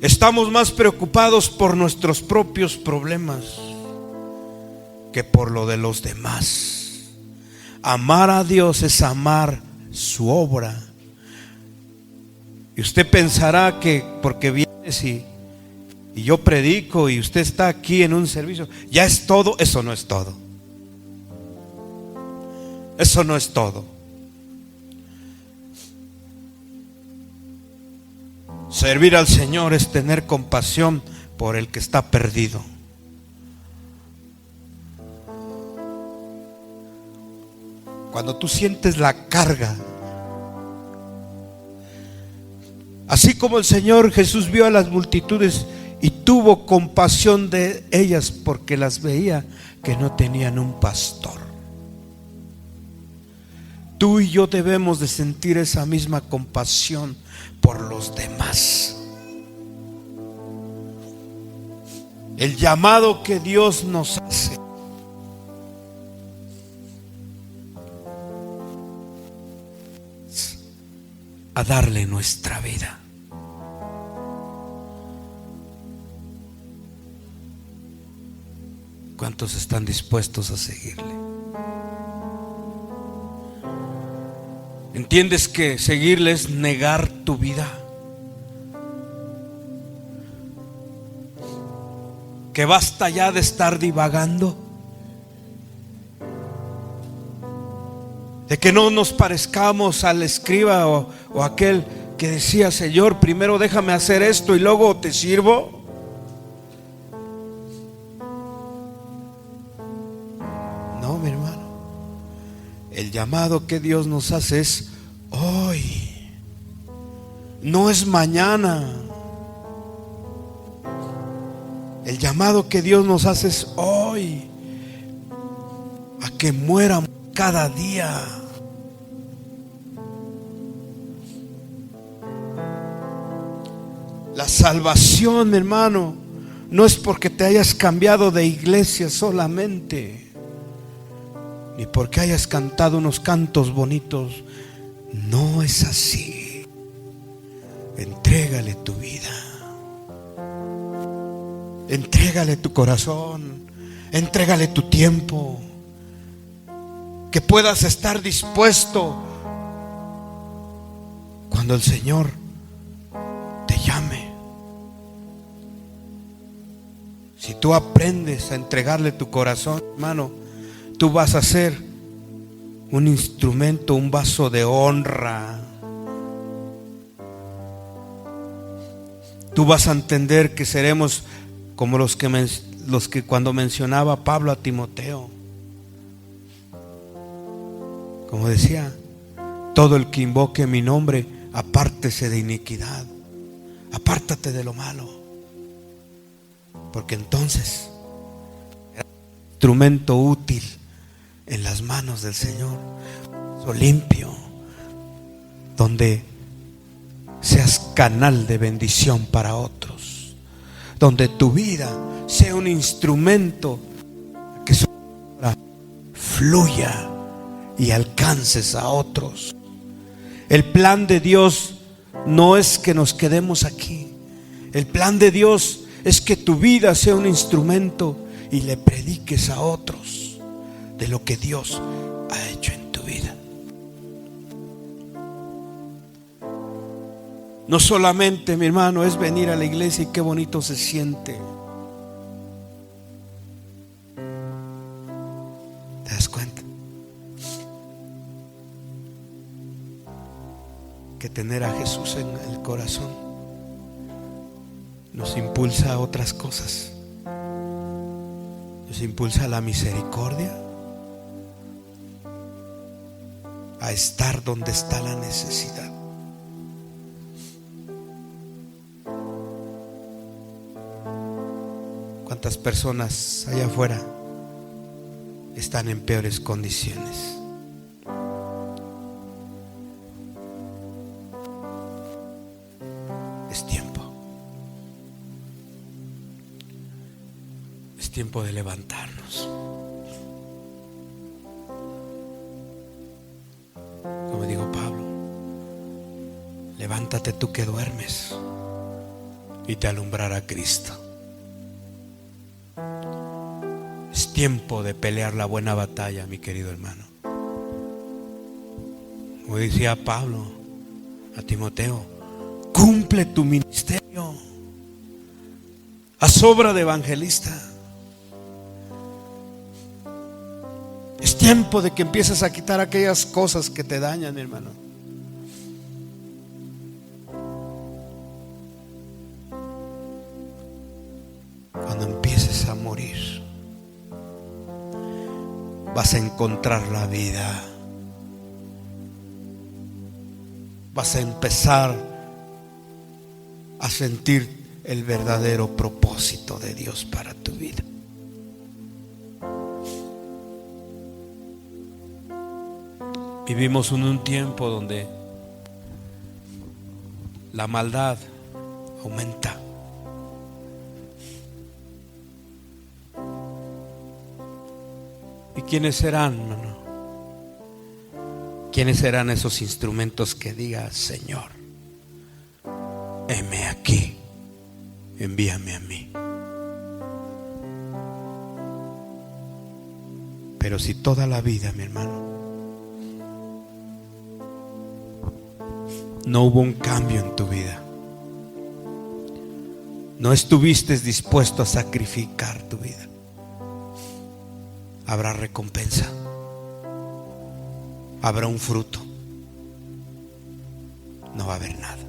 Estamos más preocupados por nuestros propios problemas que por lo de los demás. Amar a Dios es amar su obra. Y usted pensará que porque vienes y yo predico y usted está aquí en un servicio, ya es todo. Eso no es todo. Eso no es todo. Servir al Señor es tener compasión por el que está perdido. Cuando tú sientes la carga, así como el Señor Jesús vio a las multitudes y tuvo compasión de ellas porque las veía que no tenían un pastor, tú y yo debemos de sentir esa misma compasión por los demás. El llamado que Dios nos hace a darle nuestra vida. ¿Cuántos están dispuestos a seguirle? ¿Entiendes que seguirle es negar tu vida? Que basta ya de estar divagando, de que no nos parezcamos al escriba o aquel que decía: Señor, primero déjame hacer esto y luego te sirvo. No, mi hermano, el llamado que Dios nos hace es hoy, no es mañana. El llamado que Dios nos hace es hoy, a que muera cada día. La salvación, mi hermano, no es porque te hayas cambiado de iglesia solamente, ni porque hayas cantado unos cantos bonitos. No es así. Entrégale tu vida, entrégale tu corazón, entrégale tu tiempo, que puedas estar dispuesto cuando el Señor llame. Si tú aprendes a entregarle tu corazón, hermano, tú vas a ser un instrumento, un vaso de honra. Tú vas a entender que seremos como los que cuando mencionaba Pablo a Timoteo, como decía, todo el que invoque mi nombre, apártese de iniquidad, apártate de lo malo, porque entonces será un instrumento útil en las manos del Señor, limpio, donde seas canal de bendición para otros, donde tu vida sea un instrumento que fluya y alcances a otros. El plan de Dios no es que nos quedemos aquí. El plan de Dios es que tu vida sea un instrumento y le prediques a otros de lo que Dios ha hecho en tu vida. No solamente, mi hermano, es venir a la iglesia y qué bonito se siente. ¿Te das cuenta? Que tener a Jesús en el corazón nos impulsa a otras cosas. Nos impulsa a la misericordia, a estar donde está la necesidad. ¿Cuántas personas allá afuera están en peores condiciones? Es tiempo. Es tiempo de levantarnos. Como dijo Pablo, levántate tú que duermes y te alumbrará Cristo. Es tiempo de pelear la buena batalla, mi querido hermano. Como decía Pablo a Timoteo, cumple tu ministerio. Haz obra de evangelista. Es tiempo de que empieces a quitar aquellas cosas que te dañan, mi hermano. Cuando empieces a morir, vas a encontrar la vida. Vas a empezar a sentir el verdadero propósito de Dios para tu vida. Vivimos en un tiempo donde la maldad aumenta. ¿Y quiénes serán, hermano? ¿Quiénes serán esos instrumentos que diga, Señor, heme aquí, envíame a mí? Pero si toda la vida, mi hermano, no hubo un cambio en tu vida, no estuviste dispuesto a sacrificar tu vida, habrá recompensa, habrá un fruto, no va a haber nada.